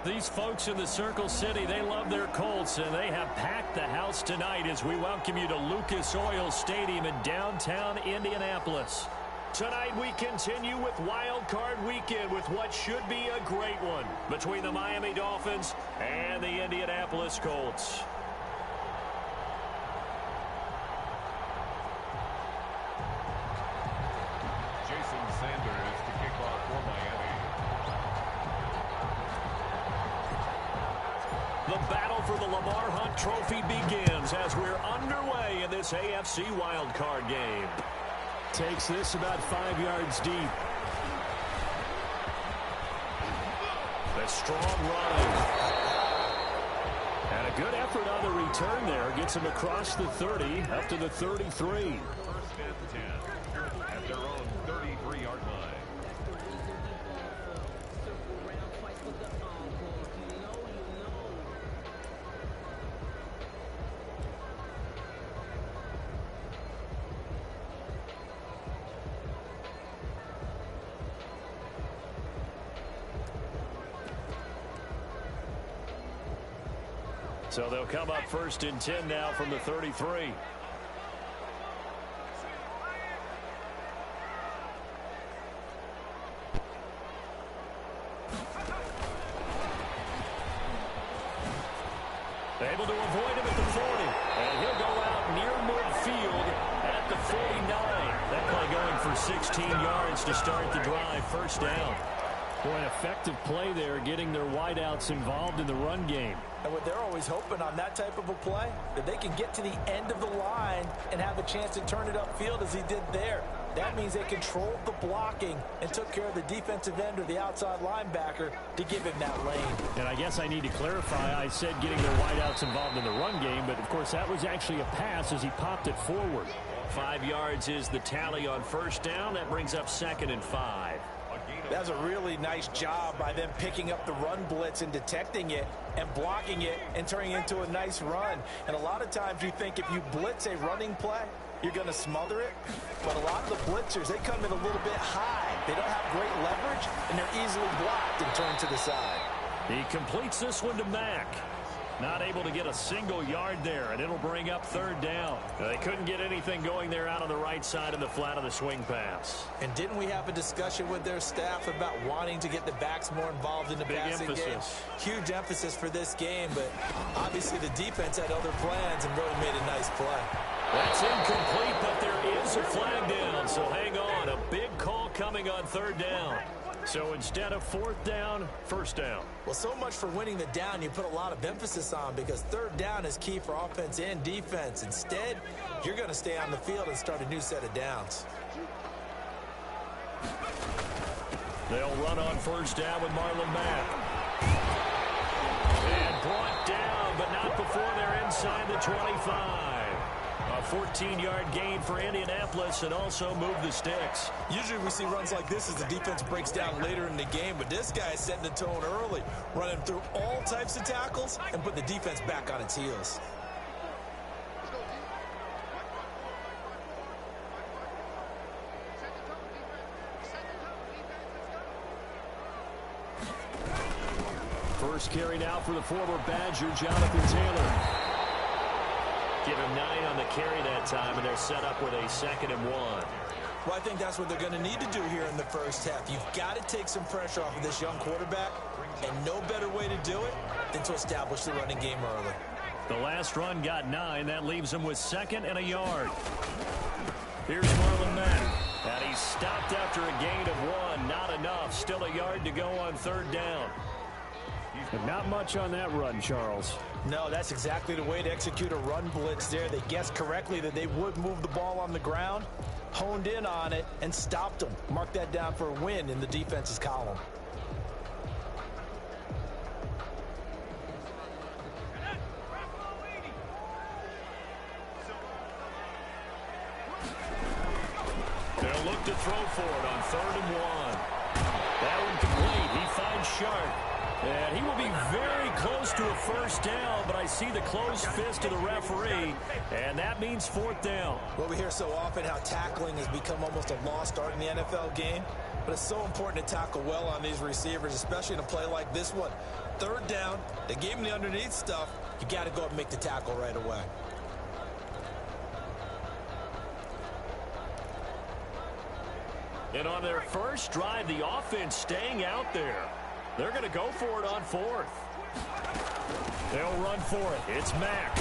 These folks in the Circle City, they love their Colts, and they have packed the house tonight as we welcome you to Lucas Oil Stadium in downtown Indianapolis. Tonight we continue with Wild Card Weekend with what should be a great one between the Miami Dolphins and the Indianapolis Colts. The battle for the Lamar Hunt Trophy begins as we're underway in this AFC wildcard game. Takes this about 5 yards deep. A strong run. And a good effort on the return there. Gets him across the 30, up to the 33. First and 10 at their own 33-yard line. So they'll come up first and 10 now from the 33. Able to avoid him at the 40. And he'll go out near midfield at the 49. That play going for 16 yards to start the drive. First down. Boy, an effective play there, getting their wideouts involved in the run game. And what they're always hoping on that type of a play, that they can get to the end of the line and have a chance to turn it upfield as he did there. That means they controlled the blocking and took care of the defensive end or the outside linebacker to give him that lane. And I guess I need to clarify, I said getting their wideouts involved in the run game, but of course that was actually a pass as he popped it forward. 5 yards is the tally on first down. That brings up 2nd and 5. That was a really nice job by them picking up the run blitz and detecting it and blocking it and turning it into a nice run. And a lot of times you think if you blitz a running play, you're going to smother it. But a lot of the blitzers, they come in a little bit high. They don't have great leverage, and they're easily blocked and turned to the side. He completes this one to Mac. Not able to get a single yard there, and it'll bring up 3rd down. They couldn't get anything going there out on the right side of the flat of the swing pass. And didn't we have a discussion with their staff about wanting to get the backs more involved in the passing game? Huge emphasis for this game, but obviously the defense had other plans and really made a nice play. That's incomplete, but there is a flag down, so hang on. A big call coming on 3rd down. So instead of 4th down, 1st down. Well, so much for winning the down you put a lot of emphasis on, because 3rd down is key for offense and defense. Instead, you're going to stay on the field and start a new set of downs. They'll run on 1st down with Marlon Mack. And brought down, but not before they're inside the 25. A 14-yard gain for Indianapolis, and also move the sticks. Usually we see runs like this as the defense breaks down later in the game, but this guy is setting the tone early, running through all types of tackles and put the defense back on its heels. First carry now for the former Badger, Jonathan Taylor. Give him 9 on the carry that time, and they're set up with a 2nd and 1. Well, I think that's what they're going to need to do here in the first half. You've got to take some pressure off of this young quarterback, and no better way to do it than to establish the running game early. The last run got 9. That leaves him with 2nd and a yard. Here's Marlon Mack. And he's stopped after a gain of 1. Not enough. Still a yard to go on 3rd down. But not much on that run, Charles. No, that's exactly the way to execute a run blitz there. They guessed correctly that they would move the ball on the ground, honed in on it, and stopped them. Mark that down for a win in the defense's column. They'll look to throw for it on 3rd and 1. That one complete. He finds Sharp. And he will be very close to a 1st down, but I see the closed fist of the referee, and that means 4th down. Well, we hear so often how tackling has become almost a lost art in the NFL game, but it's so important to tackle well on these receivers, especially in a play like this one. Third down, they gave him the underneath stuff. You got to go up and make the tackle right away. And on their first drive, the offense staying out there. They're going to go for it on fourth. They'll run for it. It's Mac.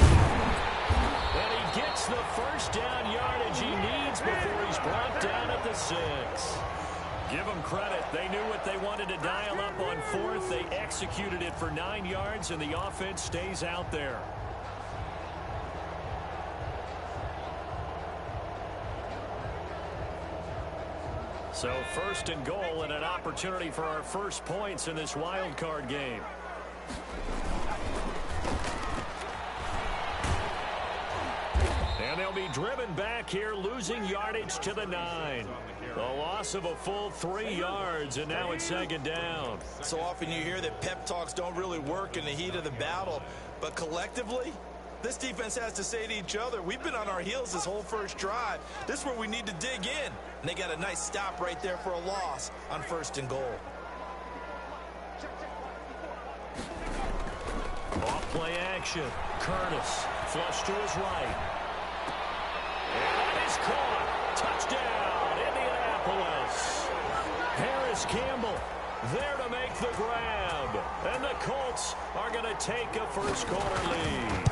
And he gets the first down yardage he needs before he's brought down at the 6. Give them credit. They knew what they wanted to dial up on fourth. They executed it for 9 yards, and the offense stays out there. So first and goal and an opportunity for our first points in this wild card game. And they'll be driven back here, losing yardage to the 9. A loss of a full 3 yards, and now it's second down. So often you hear that pep talks don't really work in the heat of the battle, but collectively, this defense has to say to each other, we've been on our heels this whole first drive. This is where we need to dig in. And they got a nice stop right there for a loss on first and goal. Off play action. Curtis flush to his right. And that is caught. Touchdown, Indianapolis. Harris Campbell there to make the grab. And the Colts are going to take a first quarter lead.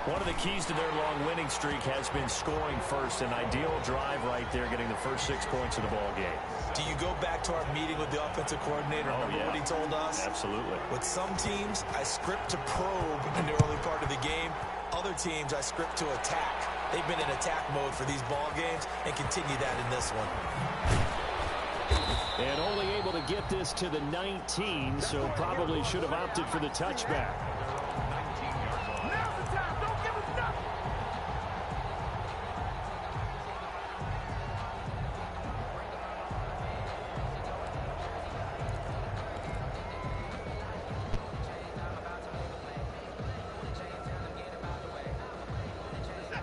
One of the keys to their long winning streak has been scoring first. An ideal drive right there, getting the first 6 points of the ball game. Do you go back to our meeting with the offensive coordinator? Remember what he told us? Absolutely. With some teams, I script to probe in the early part of the game. Other teams, I script to attack. They've been in attack mode for these ball games and continue that in this one. And only able to get this to the 19, so probably should have opted for the touchback.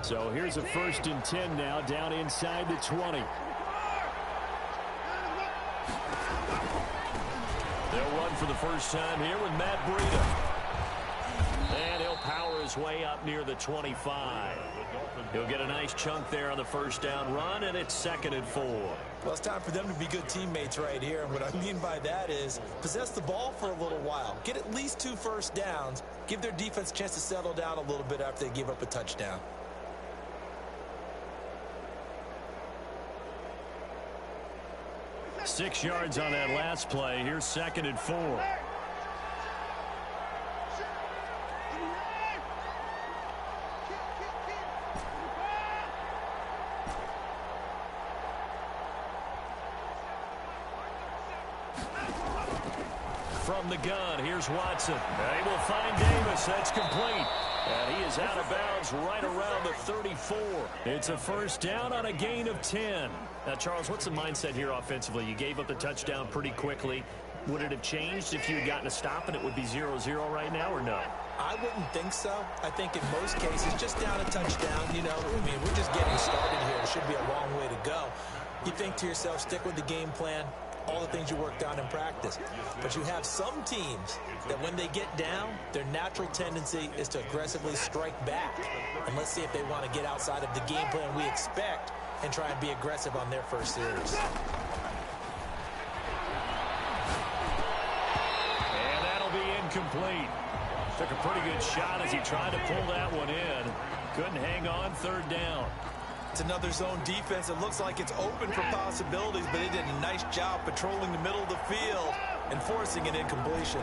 So here's a 1st and 10 now, down inside the 20. They'll run for the first time here with Matt Breida. And he'll power his way up near the 25. He'll get a nice chunk there on the first down run, and it's 2nd and 4. Well, it's time for them to be good teammates right here. And what I mean by that is possess the ball for a little while. Get at least 2 first downs. Give their defense a chance to settle down a little bit after they give up a touchdown. Six yards on that last play. Here's 2nd and 4. From the gun, here's Watson. They will find Davis. That's complete. And he is out of bounds right around the 34. It's a first down on a gain of 10. Now, Charles, what's the mindset here offensively? You gave up the touchdown pretty quickly. Would it have changed if you had gotten a stop and it would be 0-0 right now, or no? I wouldn't think so. I think in most cases, just down a touchdown, you know, I mean, we're just getting started here. It should be a long way to go. You think to yourself, stick with the game plan, all the things you worked on in practice. But you have some teams that when they get down, their natural tendency is to aggressively strike back. And let's see if they want to get outside of the game plan we expect and try and be aggressive on their first series. And that'll be incomplete. Took a pretty good shot as he tried to pull that one in. Couldn't hang on, 3rd down. It's another zone defense. It looks like it's open for possibilities, but they did a nice job patrolling the middle of the field and forcing an incompletion.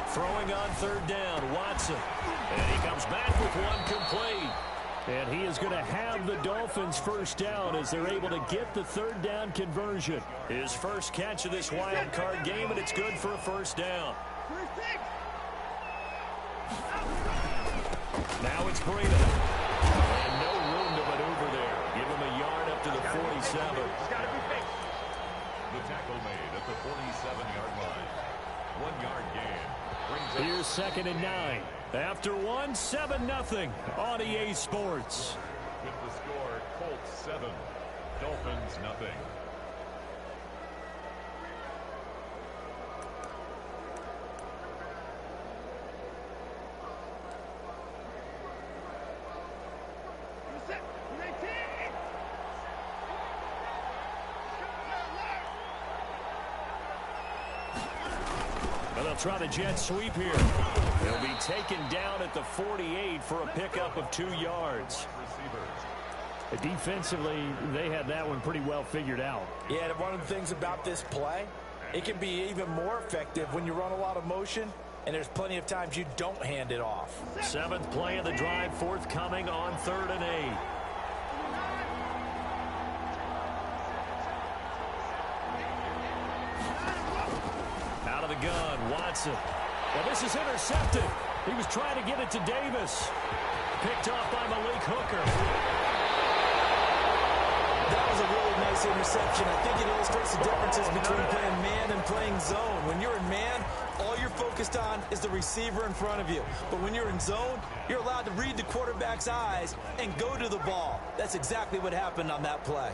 Throwing on 3rd down, Watson. And he comes back with one complete. And he is going to have the Dolphins first down as they're able to get the 3rd down conversion. His first catch of this wild card game, and it's good for a first down. Now it's Breida. And no room to maneuver there. Give him a yard up to the 47. The tackle made at the 47-yard line. 1-yard gain. Here's 2nd and 9. After 7-0 on EA Sports. With the score, Colts 7. Dolphins nothing. Well, they'll try the jet sweep here. They'll be taken down at the 48 for a pickup of 2 yards. Defensively, they had that one pretty well figured out. Yeah, and one of the things about this play, it can be even more effective when you run a lot of motion, and there's plenty of times you don't hand it off. 7th play of the drive forthcoming on 3rd and 8. Out of the gun, Watson. Well, this is intercepted. He was trying to get it to Davis. Picked off by Malik Hooker. That was a really nice interception. I think it illustrates the differences between playing man and playing zone. When you're in man, all you're focused on is the receiver in front of you. But when you're in zone, you're allowed to read the quarterback's eyes and go to the ball. That's exactly what happened on that play.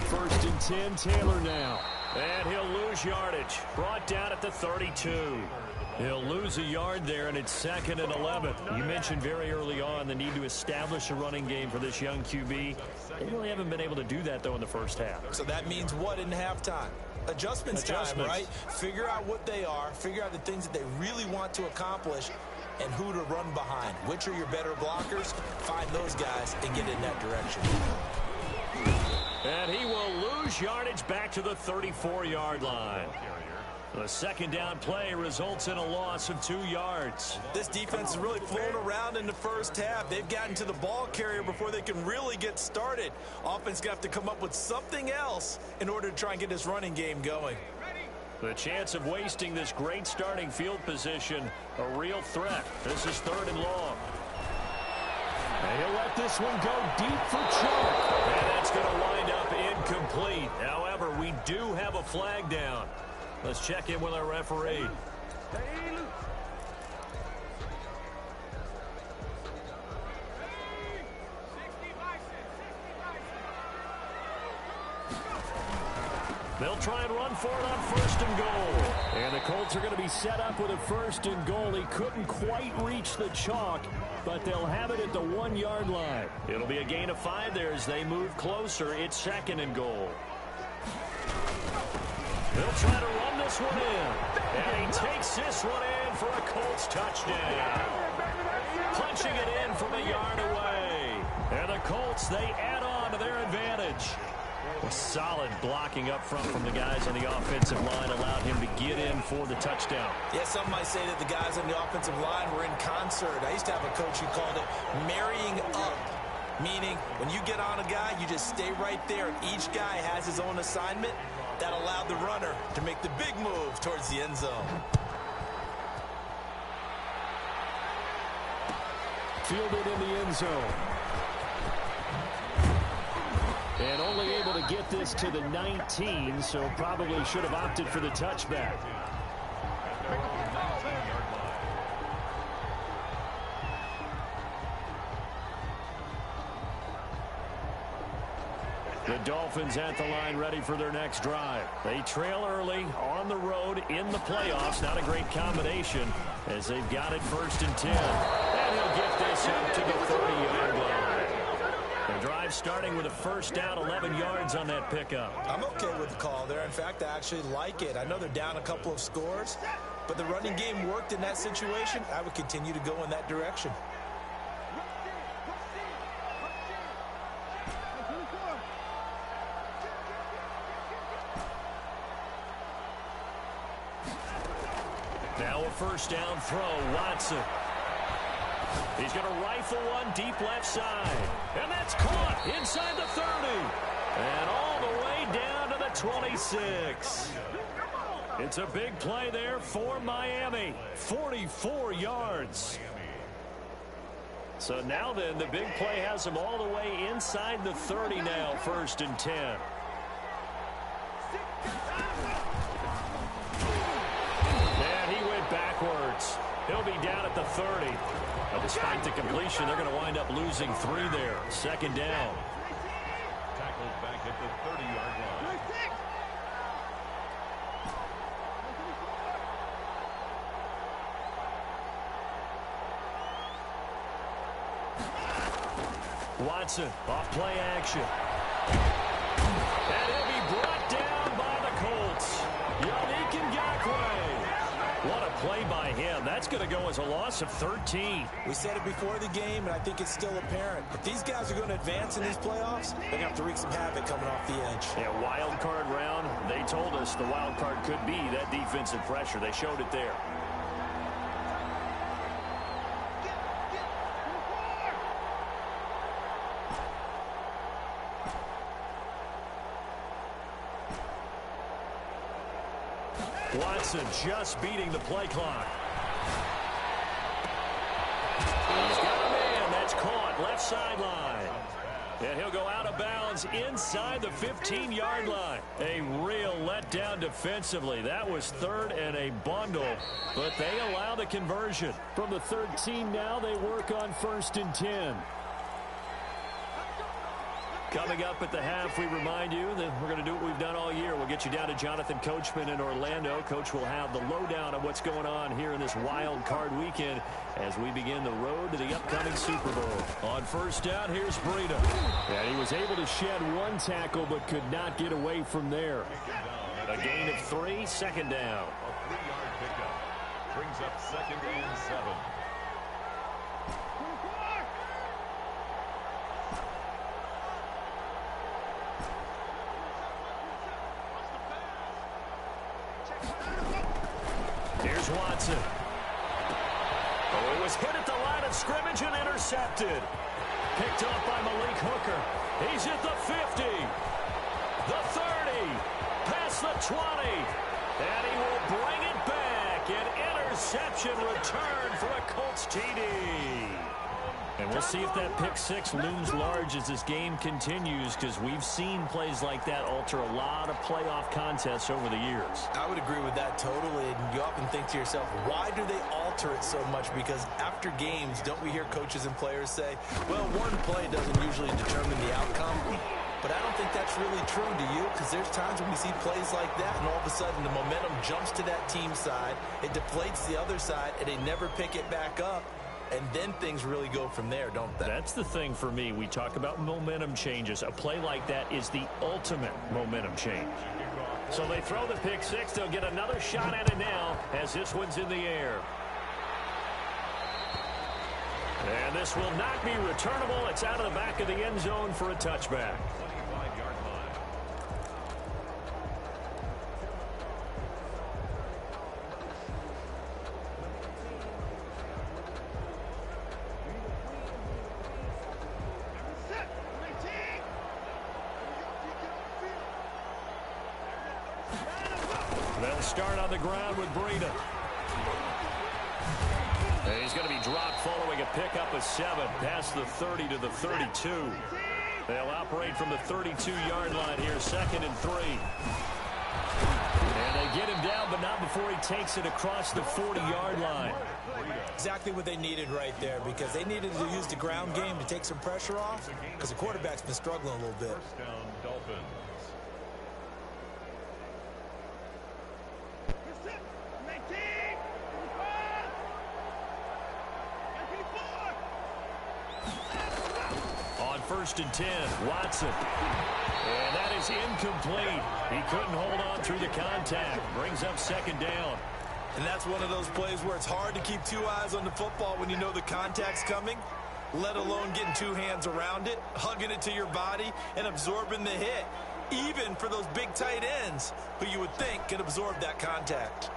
1st and 10, Taylor now. And he'll lose yardage. Brought down at the 32. He'll lose a yard there, and it's 2nd and 11. You mentioned very early on the need to establish a running game for this young QB. They really haven't been able to do that, though, in the first half. So that means what in halftime? Adjustments time, right? Figure out what they are, figure out the things that they really want to accomplish, and who to run behind. Which are your better blockers? Find those guys and get in that direction. And he will lose yardage back to the 34-yard line. The 2nd down play results in a loss of 2 yards. This defense is really flown around in the first half. They've gotten to the ball carrier before they can really get started. Offense going to have to come up with something else in order to try and get this running game going. The chance of wasting this great starting field position, a real threat. This is 3rd and long. And he'll let this one go deep for Chuck. And that's going to wind up incomplete. However, we do have a flag down. Let's check in with our referee. They'll try and run for it on 1st and goal. And the Colts are going to be set up with a 1st and goal. He couldn't quite reach the chalk, but they'll have it at the 1-yard line. It'll be a gain of 5 there as they move closer. It's 2nd and goal. They'll try to run this one in. And he takes this one in for a Colts touchdown. Punching it in from a yard away. And the Colts, they add on to their advantage. A solid blocking up front from the guys on the offensive line allowed him to get in for the touchdown. Yeah, some might say that the guys on the offensive line were in concert. I used to have a coach who called it marrying up, meaning when you get on a guy, you just stay right there, and each guy has his own assignment. That allowed the runner to make the big move towards the end zone. Fielded in the end zone. And only able to get this to the 19, so probably should have opted for the touchback. The Dolphins at the line ready for their next drive. They trail early on the road in the playoffs. Not a great combination as they've got it 1st and 10. And he'll get this up to the 30-yard line. The drive starting with a 1st down, 11 yards on that pickup. I'm okay with the call there. In fact, I actually like it. I know they're down a couple of scores, but the running game worked in that situation. I would continue to go in that direction. Now a 1st down throw, Watson. He's going to rifle one deep left side. And that's caught inside the 30. And all the way down to the 26. It's a big play there for Miami. 44 yards. So now then, the big play has him all the way inside the 30 now, 1st and 10. And he went backwards. yards. He'll be down at the 30. But despite the completion, they're going to wind up losing 3 there. Second down. Tackled back at the 30-yard line. Watson off play action. And he'll be brought down by the Colts. Yannick Ngakoue. What a play by him. That's going to go as a loss of 13. We said it before the game, and I think it's still apparent. If these guys are going to advance in these playoffs, they're going to have to wreak some havoc coming off the edge. Yeah, wild card round. They told us the wild card could be that defensive pressure. They showed it there. Watson just beating the play clock. He's got a man. That's caught left sideline. And he'll go out of bounds inside the 15-yard line. A real letdown defensively. That was third and a bundle, but they allow the conversion. From the 13 now, they work on 1st and 10. Coming up at the half, we remind you that we're going to do what we've done all year. We'll get you down to Jonathan Coachman in Orlando. Coach will have the lowdown of what's going on here in this wild card weekend as we begin the road to the upcoming Super Bowl. On first down, here's Breida. And he was able to shed 1 tackle but could not get away from there. A gain of 3, second down. A 3-yard pickup brings up 2nd and 7. Here's Watson. Oh, it was hit at the line of scrimmage and intercepted. Picked off by Malik Hooker. He's at the 50. The 30. Past the 20. And he will bring it back. An interception return for a Colts TD. And we'll see if that pick 6 looms large as this game continues, because we've seen plays like that alter a lot of playoff contests over the years. I would agree with that totally. And you often think to yourself, why do they alter it so much? Because after games, don't we hear coaches and players say, well, one play doesn't usually determine the outcome. But I don't think that's really true, do you? Because there's times when we see plays like that, and all of a sudden the momentum jumps to that team side. It deflates the other side, and they never pick it back up. And then things really go from there, don't they? That's the thing for me. We talk about momentum changes. A play like that is the ultimate momentum change. So they throw the pick 6. They'll get another shot at it now as this one's in the air. And this will not be returnable. It's out of the back of the end zone for a touchback. 25-yard line. They'll start on the ground with Breida. And he's going to be dropped following a pickup of 7 past the 30 to the 32. They'll operate from the 32-yard line here, 2nd and 3. And they get him down, but not before he takes it across the 40-yard line. Exactly what they needed right there, because they needed to use the ground game to take some pressure off, because the quarterback's been struggling a little bit. First down, Dolphins. On 1st and 10, Watson. And that is incomplete. He couldn't hold on through the contact. Brings up 2nd down. And that's one of those plays where it's hard to keep 2 eyes on the football when you know the contact's coming, let alone getting 2 hands around it, hugging it to your body, and absorbing the hit, even for those big tight ends who you would think can absorb that contact.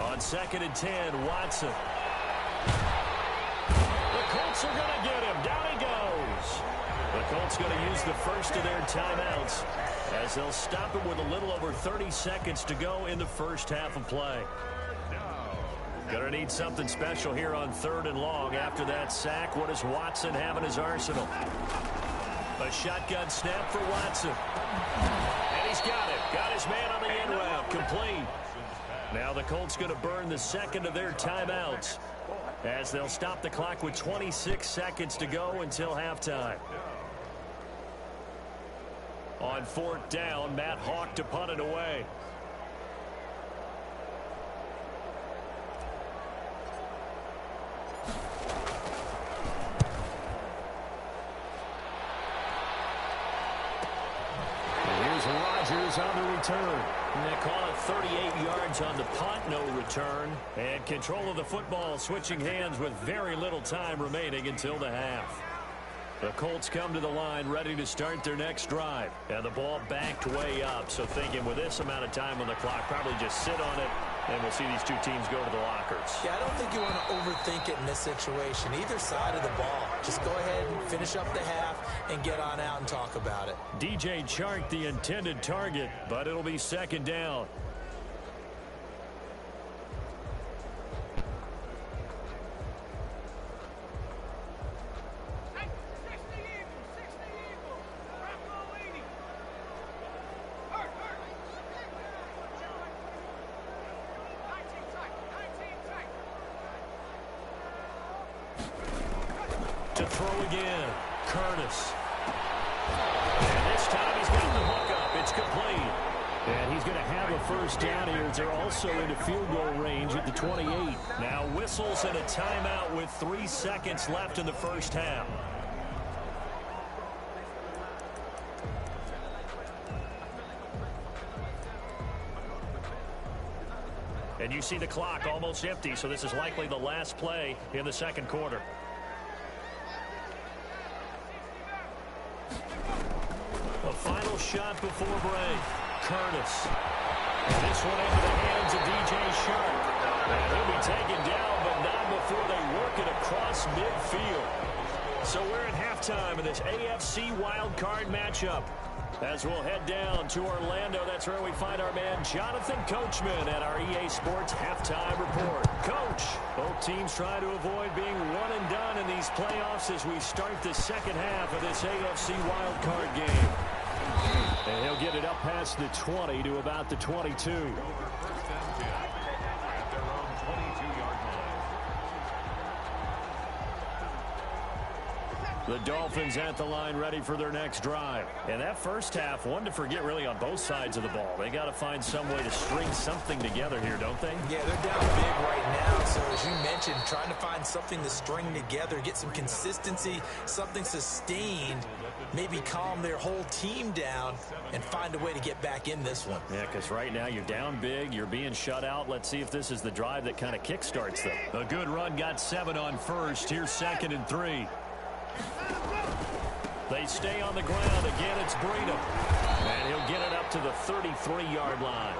On 2nd and 10, Watson. The Colts are going to get him. Down he goes. The Colts going to use the first of their timeouts as they'll stop it with a little over 30 seconds to go in the first half of play. Going to need something special here on 3rd and long after that sack. What does Watson have in his arsenal? A shotgun snap for Watson. And he's got it. Got his man on the end route. Complete. Now the Colts going to burn the second of their timeouts as they'll stop the clock with 26 seconds to go until halftime. On fourth down, Matt Hawk to punt it away. On the return. And they call it 38 yards on the punt, no return. And control of the football switching hands with very little time remaining until the half. The Colts come to the line ready to start their next drive. And the ball backed way up, so thinking with this amount of time on the clock, probably just sit on it, and we'll see these two teams go to the lockers. Yeah, I don't think you want to overthink it in this situation. Either side of the ball. Just go ahead and finish up the half and get on out and talk about it. DJ Chark the intended target, but it'll be second down. To throw again, Curtis. And this time he's got the hook up. It's complete. And he's going to have a first down here. They're also into field goal range at the 28. Now whistles and a timeout with 3 seconds left in the first half. And you see the clock almost empty, so this is likely the last play in the second quarter. A final shot before break. Curtis. And this one into the hands of DJ Chark. And he'll be taken down, but not before they work it across midfield. So we're at halftime in this AFC wildcard matchup. As we'll head down to Orlando, that's where we find our man Jonathan Coachman at our EA Sports Halftime Report. Coach, both teams trying to avoid being one and done in these playoffs as we start the second half of this AFC wildcard game. And he'll get it up past the 20 to about the 22. The Dolphins at the line ready for their next drive. And that first half, one to forget really on both sides of the ball. They got to find some way to string something together here, don't they? Yeah, they're down big right now. So as you mentioned, trying to find something to string together, get some consistency, something sustained, maybe calm their whole team down and find a way to get back in this one. Yeah, because right now you're down big, you're being shut out. Let's see if this is the drive that kind of kickstarts them. A good run, got 7 on first. Here's 2nd and 3. They stay on the ground. Again, it's Breedham. And he'll get it up to the 33-yard line.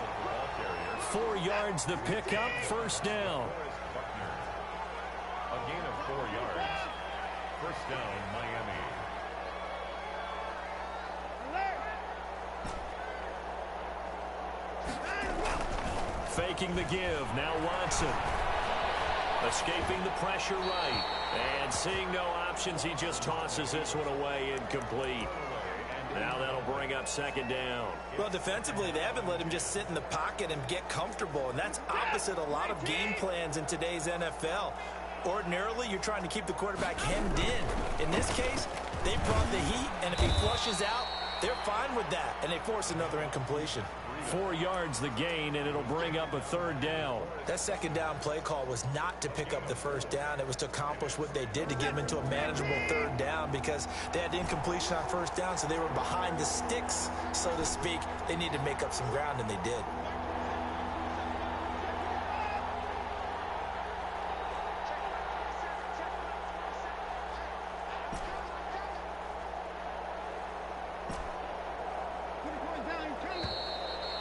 4 yards the pickup, first down. A gain of 4 yards. First down, Miami. Faking the give. Now Watson. Escaping the pressure right. And seeing no options, he just tosses this one away incomplete. Now that'll bring up 2nd down. Well, defensively, they haven't let him just sit in the pocket and get comfortable, and that's opposite a lot of game plans in today's NFL. Ordinarily, you're trying to keep the quarterback hemmed in. In this case, they brought the heat, and if he flushes out, they're fine with that, and they force another incompletion. 4 yards the gain, and it'll bring up a 3rd down. That 2nd down play call was not to pick up the 1st down. It was to accomplish what they did to get them into a manageable 3rd down because they had incompletion on 1st down, so they were behind the sticks, so to speak. They needed to make up some ground, and they did.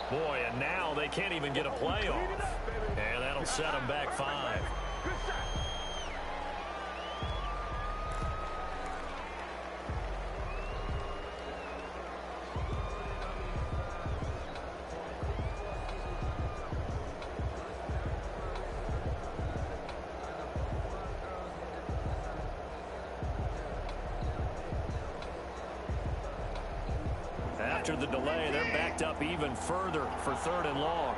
Boy, and now they can't even get a play off. And that'll set them back 5. After the delay, they're backed up even further for 3rd and long.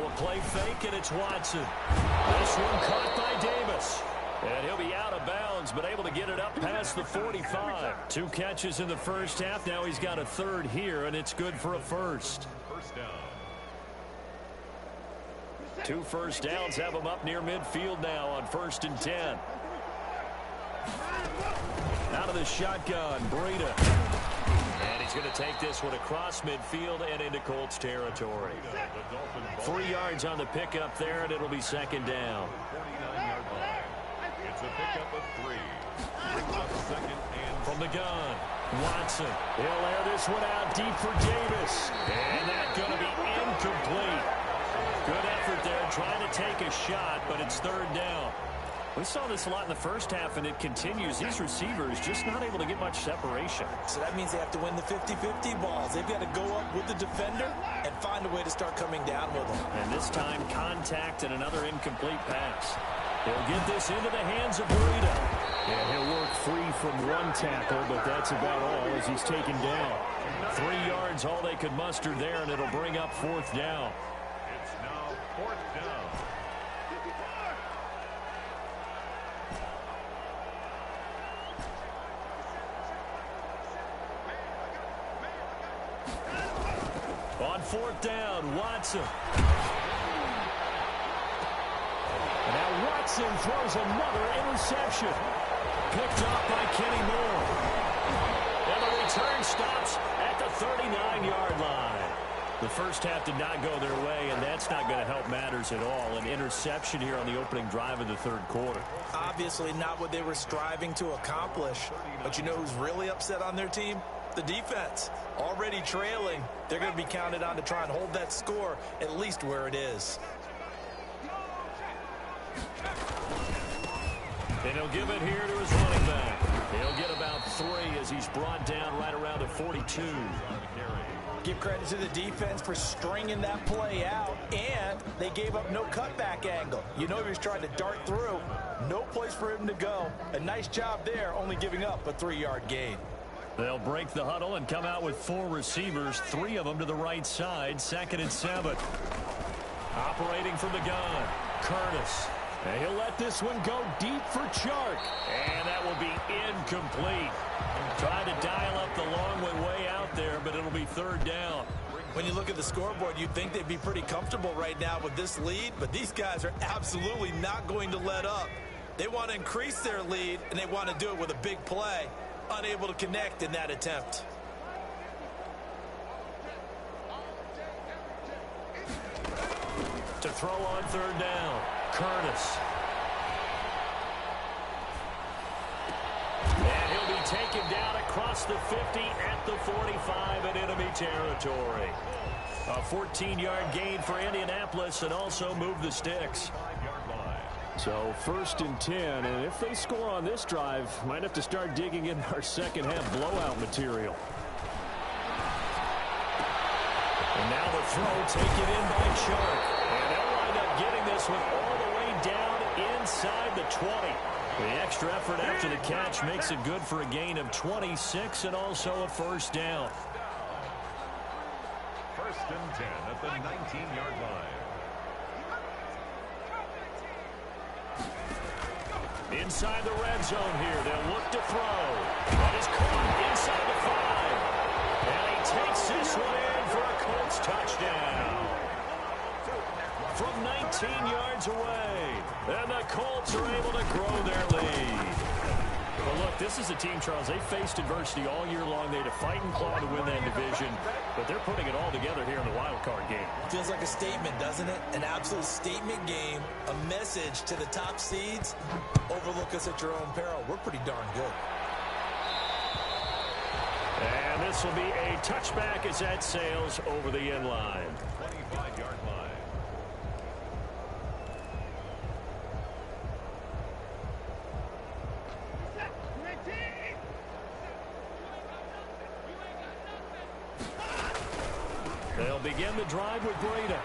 a play fake, and it's Watson. This one caught by Davis. And he'll be out of bounds, but able to get it up past the 45. 2 catches in the first half. Now he's got a third here, and it's good for a first. First down. 2 first downs have him up near midfield now on 1st and 10. Out of the shotgun, Breida. And he's going to take this one across midfield and into Colts territory. 3 yards on the pickup there, and it'll be 2nd down. 49-yard line. It's a pickup of 3. Brings up 2nd and from the gun. Watson. He'll air this one out deep for Davis. And that's going to be incomplete. Good effort there trying to take a shot, but it's 3rd down. We saw this a lot in the first half, and it continues. These receivers just not able to get much separation. So that means they have to win the 50-50 balls. They've got to go up with the defender and find a way to start coming down with them. And this time, contact and another incomplete pass. He'll get this into the hands of Breida. And he'll work free from 1 tackle, but that's about all as he's taken down. 3 yards, all they could muster there, and it'll bring up 4th down. it's now 4th down. On 4th down, Watson. Now Watson throws another interception. Picked off by Kenny Moore. And the return stops at the 39-yard line. The first half did not go their way, and that's not going to help matters at all. An interception here on the opening drive of the 3rd quarter. Obviously not what they were striving to accomplish. But you know who's really upset on their team? The defense. Already trailing. They're going to be counted on to try and hold that score at least where it is. And he'll give it here to his running back. He'll get about 3 as he's brought down right around the 42. Give credit to the defense for stringing that play out, and they gave up no cutback angle. You know he was trying to dart through. No place for him to go. A nice job there, only giving up a 3-yard gain. They'll break the huddle and come out with 4 receivers, 3 of them to the right side, 2nd and 7. Operating from the gun, Curtis. And he'll let this one go deep for Chark. And that will be incomplete. Trying to dial up the long one way out there, but it'll be 3rd down. When you look at the scoreboard, you'd think they'd be pretty comfortable right now with this lead, but these guys are absolutely not going to let up. They want to increase their lead, and they want to do it with a big play. Unable to connect in that attempt. To throw on 3rd down, Curtis. And he'll be taken down across the 50 at the 45 in enemy territory. A 14-yard gain for Indianapolis and also move the sticks. So 1st and 10, and if they score on this drive, might have to start digging in our second half blowout material. And now the throw taken in by Chark. And they'll wind up getting this one all the way down inside the 20. The extra effort after the catch makes it good for a gain of 26 and also a 1st down. 1st and 10 at the 19-yard line. Inside the red zone here. They'll look to throw. That is caught inside the 5. And he takes this one in for a Colts touchdown. From 19 yards away. And the Colts are able to grow their lead. Well, look, this is a team, Charles, they faced adversity all year long. They had to fight and claw to win that division, but they're putting it all together here in the wild card game. Feels like a statement, doesn't it? An absolute statement game, a message to the top seeds. Overlook us at your own peril. We're pretty darn good. And this will be a touchback as that sails over the end line. 25-yard line. They'll begin the drive with Breida.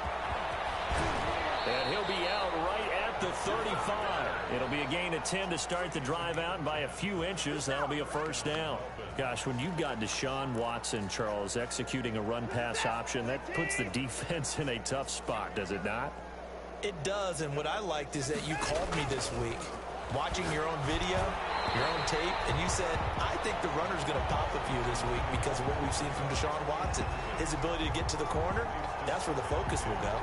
And he'll be out right at the 35. It'll be a gain of 10 to start the drive out, and by a few inches, that'll be a 1st down. Gosh, when you've got Deshaun Watson, Charles, executing a run-pass option, that puts the defense in a tough spot, does it not? It does, and what I liked is that you called me this week, watching your own video, your own tape, and you said, I think the runner's going to pop a few this week because of what we've seen from Deshaun Watson. His ability to get to the corner, that's where the focus will go.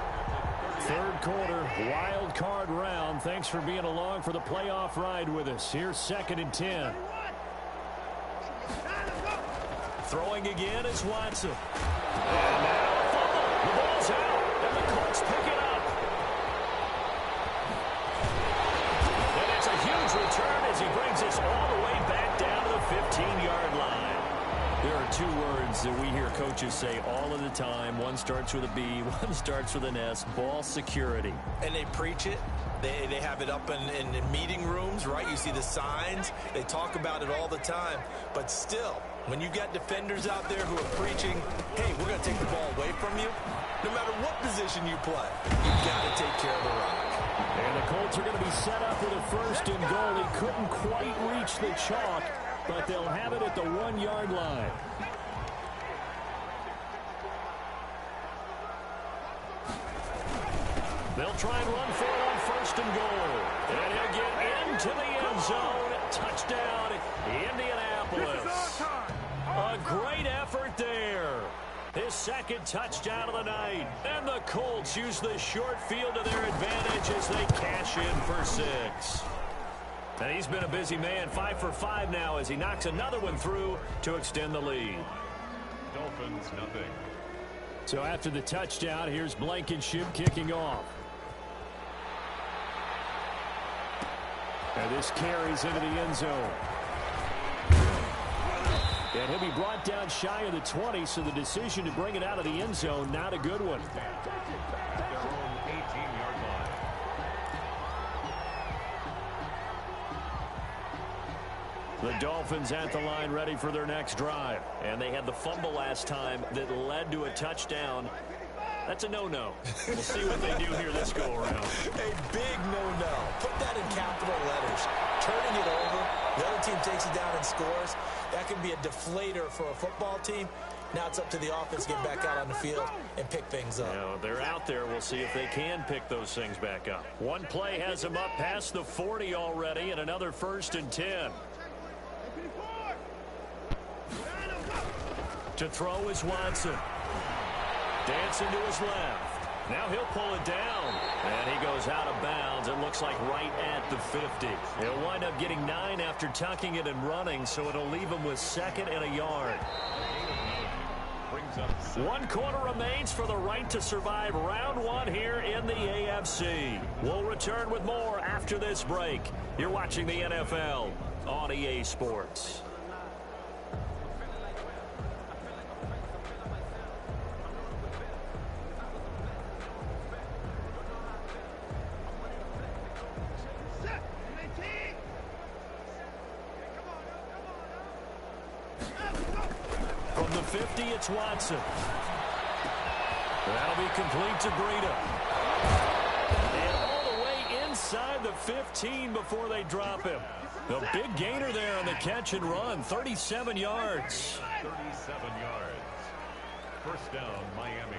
Third quarter, wild card round. Thanks for being along for the playoff ride with us. Here's 2nd and 10. Throwing again is Watson. And now a fumble. The ball's out, and the Colts pick it up. And it's a huge return as he brings us all the way back down to the 15-yard line. There are two words that we hear coaches say all of the time. One starts with a B, one starts with an S, ball security. And they preach it. They have it up in meeting rooms, right? You see the signs. They talk about it all the time. But still, when you've got defenders out there who are preaching, hey, we're going to take the ball away from you, no matter what position you play, you've got to take care of the rock. And the Colts are going to be set up with a 1st and goal. He couldn't quite reach the chalk, but they'll have it at the 1-yard line. They'll try and run for it on 1st and goal. And he'll get into the end zone. Touchdown, Indianapolis. A great effort there. His 2nd touchdown of the night. And the Colts use the short field to their advantage as they cash in for 6. And he's been a busy man, 5 for 5 now as he knocks another one through to extend the lead. Dolphins, nothing. So after the touchdown, here's Blankenship kicking off. And this carries into the end zone. And he'll be brought down shy of the 20, so the decision to bring it out of the end zone, not a good one. Their own 18-yard line. The Dolphins at the line ready for their next drive. And they had the fumble last time that led to a touchdown. That's a no-no. We'll see what they do here this go-around. A big no-no. Put that in capital letters. Turning it over, the other team takes it down and scores. That can be a deflator for a football team. Now it's up to the offense to get back out on the field and pick things up. Now, they're out there. We'll see if they can pick those things back up. One play has them up past the 40 already, and another 1st and 10. To throw is Watson. Dancing to his left. Now he'll pull it down. And he goes out of bounds. It looks like right at the 50. He'll wind up getting 9 after tucking it and running, so it'll leave him with 2nd and a yard. 1 quarter remains for the right to survive round 1 here in the AFC. We'll return with more after this break. You're watching the NFL on EA Sports. From the 50, it's Watson. That'll be complete to Breida. And all the way inside the 15 before they drop him. The big gainer there on the catch and run, 37 yards. 37 yards. First down, Miami.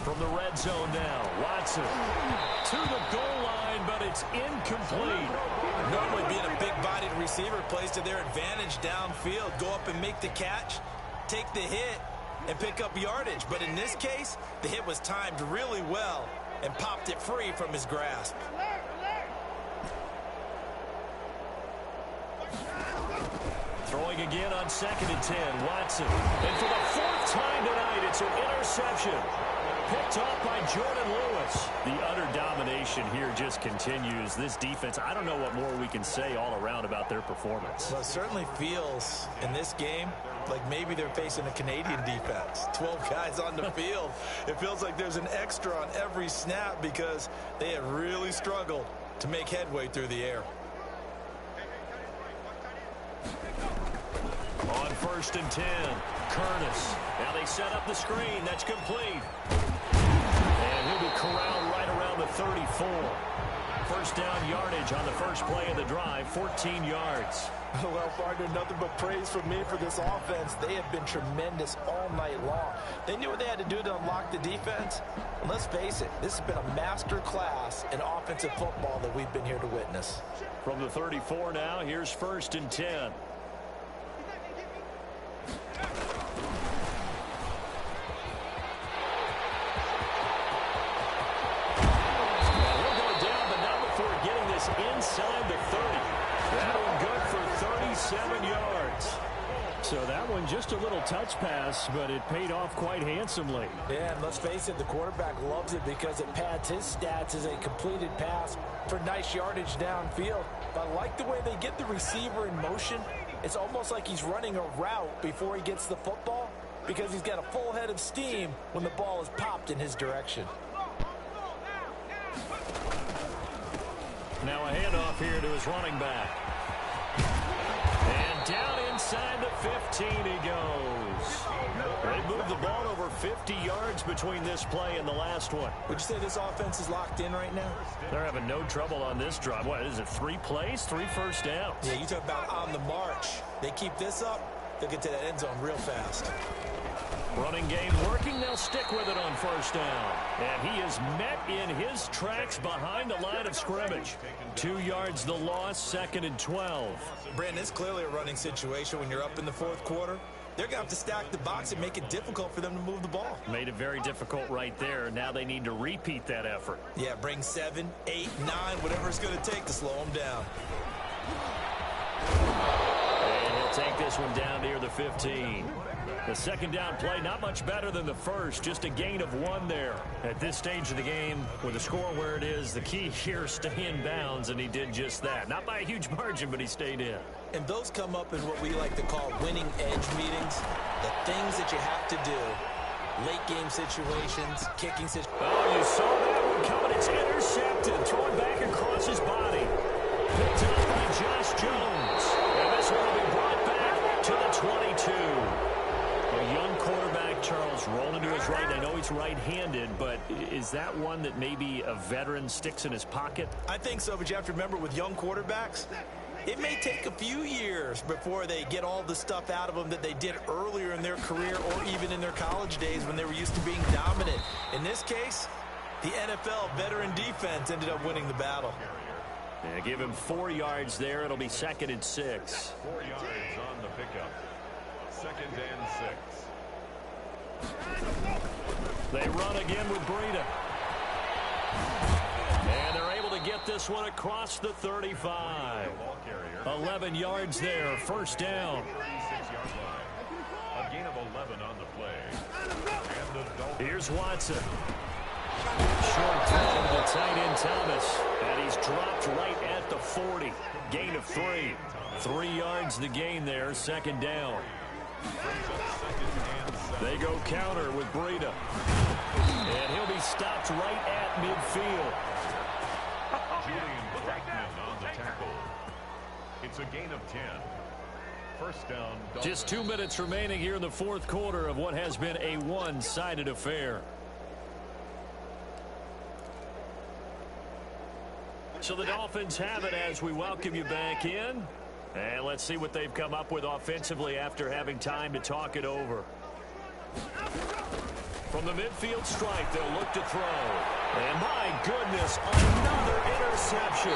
From the red zone now, Watson to the goal line, but it's incomplete. Normally being a big-bodied receiver plays to their advantage downfield. Go up and make the catch, take the hit, and pick up yardage. But in this case, the hit was timed really well and popped it free from his grasp. Throwing again on 2nd and 10, Watson. And for the 4th time tonight, it's an interception. Picked off by Jordan Lewis. The utter domination here just continues. This defense, I don't know what more we can say all around about their performance. Well, it certainly feels in this game like maybe they're facing a Canadian defense. 12 guys on the field. It feels like there's an extra on every snap because they have really struggled to make headway through the air. On 1st and 10, Curtis. Now they set up the screen. That's complete. And he'll be corralled right around the 34. first down yardage on the first play of the drive, 14 yards. Well, partner, nothing but praise from me for this offense. They have been tremendous all night long. They knew what they had to do to unlock the defense. And let's face it, this has been a master class in offensive football that we've been here to witness. From the 34 now, here's 1st and 10. Inside the 30. That one good for 37 yards. So that one just a little touch pass, but it paid off quite handsomely. Yeah, and let's face it, the quarterback loves it because it pads his stats as a completed pass for nice yardage downfield. But I like the way they get the receiver in motion. It's almost like he's running a route before he gets the football because he's got a full head of steam when the ball is popped in his direction. Now a handoff here to his running back. And down inside the 15 he goes. They moved the ball over 50 yards between this play and the last one. Would you say this offense is locked in right now? They're having no trouble on this drive. What is it, 3 plays, 3 first downs? Yeah, you talk about on the march. They keep this up, they'll get to that end zone real fast. Running game working. They'll stick with it on 1st down. And he is met in his tracks behind the line of scrimmage. 2 yards the loss, 2nd and 12. Brandon, it's clearly a running situation when you're up in the 4th quarter. They're going to have to stack the box and make it difficult for them to move the ball. Made it very difficult right there. Now they need to repeat that effort. Yeah, bring 7, 8, 9, whatever it's going to take to slow them down. And he'll take this one down near the 15. The 2nd down play, not much better than the first, just a gain of 1 there. At this stage of the game, with the score where it is, the key here is stay in bounds, and he did just that. Not by a huge margin, but he stayed in. And those come up in what we like to call winning edge meetings. The things that you have to do. Late game situations, kicking situations. Oh, you saw that one coming. It's intercepted. Thrown back across his body. Picked up by Josh Jones. And this one will be brought back to the 22. A young quarterback, Charles, rolling to his right. I know he's right-handed, but is that one that maybe a veteran sticks in his pocket? I think so, but you have to remember with young quarterbacks, it may take a few years before they get all the stuff out of them that they did earlier in their career or even in their college days when they were used to being dominant. In this case, the NFL veteran defense ended up winning the battle. Yeah, give him 4 yards there. It'll be 2nd and 6. 4 yards on the pickup. 2nd and 6. They run again with Breida. And they're able to get this one across the 35. 11 yards there, 1st down. 36-yard line. A gain of 11 on the play. Here's Watson. Short throw to the tight end Thomas. And he's dropped right at the 40. Gain of 3. 3 yards the gain there, 2nd down. They go counter with Breida. And he'll be stopped right at midfield. Julian Blackman on the tackle. It's a gain of 10. 1st down. Dolphins. Just 2 minutes remaining here in the 4th quarter of what has been a one-sided affair. So the Dolphins have it as we welcome you back in. And let's see what they've come up with offensively after having time to talk it over. From the midfield stripe, they'll look to throw. And my goodness, another interception.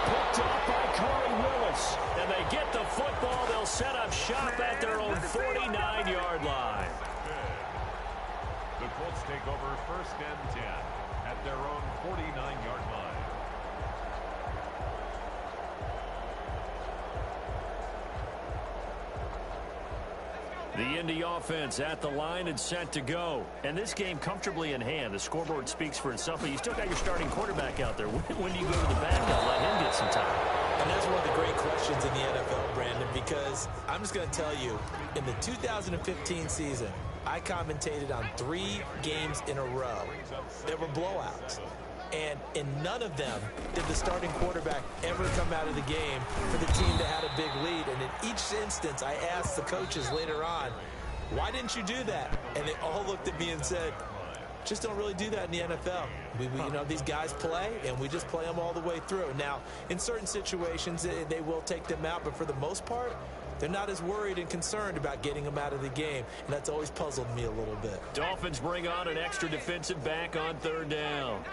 Picked up by Corey Willis. And they get the football. They'll set up shop at their own 49-yard line. The Colts take over 1st and 10 at their own 49-yard line. The Indy offense at the line and set to go. And this game comfortably in hand. The scoreboard speaks for itself, but you still got your starting quarterback out there. When do you go to the backup, let him get some time? And that's one of the great questions in the NFL, Brandon, because I'm just going to tell you, in the 2015 season, I commentated on 3 games in a row that were blowouts. And in none of them did the starting quarterback ever come out of the game for the team that had a big lead. And in each instance, I asked the coaches later on, why didn't you do that? And they all looked at me and said, just don't really do that in the NFL. You know, these guys play, and we just play them all the way through. Now, in certain situations, they will take them out, but for the most part, they're not as worried and concerned about getting them out of the game, and that's always puzzled me a little bit. Dolphins bring on an extra defensive back on third down.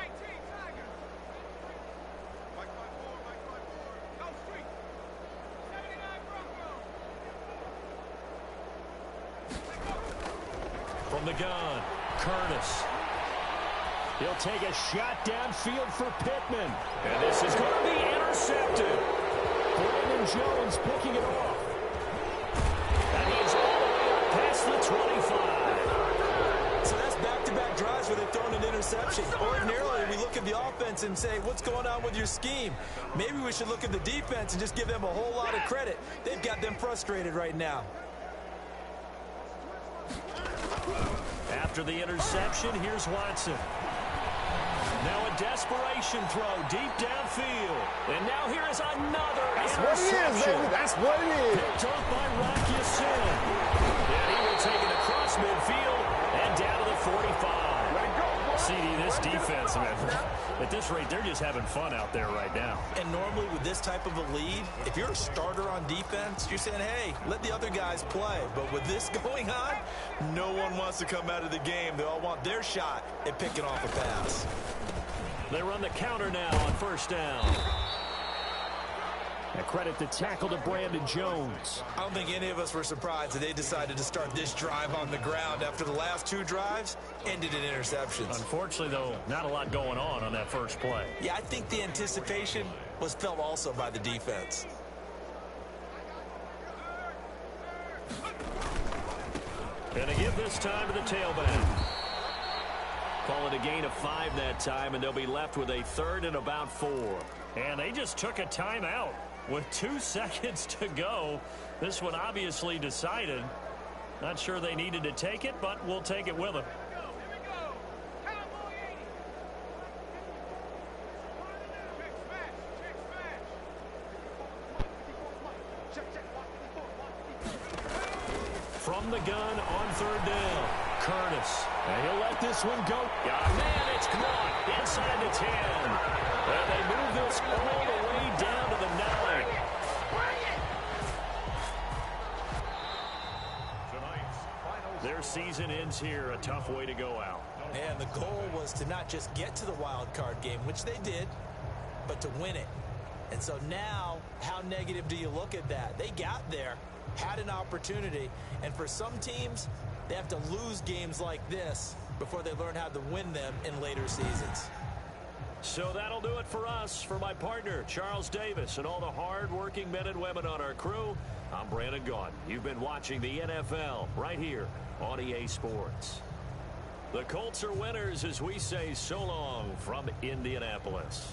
From the gun, Curtis. He'll take a shot downfield for Pittman. And this is going to be intercepted. Brandon Jones picking it off. And he's all the way up past the 25. So that's back-to-back drives where they've thrown an interception. Ordinarily, we look at the offense and say, what's going on with your scheme? Maybe we should look at the defense and just give them a whole lot of credit. They've got them frustrated right now. After the interception, here's Watson. Now a desperation throw deep downfield. And now here is another interception. That's what it is. Picked off by Rocky Sin. And he will take it across midfield and down to the 45. CD, this defense, man, at this rate, they're just having fun out there right now. And normally with this type of a lead, if you're a starter on defense, you're saying, hey, let the other guys play. But with this going on, no one wants to come out of the game. They all want their shot at picking off a pass. They run the counter now on first down. A credit the tackle to Brandon Jones. I don't think any of us were surprised that they decided to start this drive on the ground after the last two drives ended in interceptions. Unfortunately, though, not a lot going on that first play. Yeah, I think the anticipation was felt also by the defense. And they give this time to the tailback. Call it a gain of 5 that time, and they'll be left with a third and about 4. And they just took a timeout with 2 seconds to go. This one obviously decided. Not sure they needed to take it, but we'll take it with them. From the gun on third down, Curtis. And he'll let this one go. Man, it's caught inside the 10. And they move this all the way down to the 9. Their season ends here. A tough way to go out. And the goal was to not just get to the wild card game, which they did, but to win it. And so now, how negative do you look at that? They got there, had an opportunity, and for some teams, they have to lose games like this before they learn how to win them in later seasons. So that'll do it for us. For my partner, Charles Davis, and all the hard-working men and women on our crew, I'm Brandon Gaudin. You've been watching the NFL right here on EA Sports. The Colts are winners as we say so long from Indianapolis.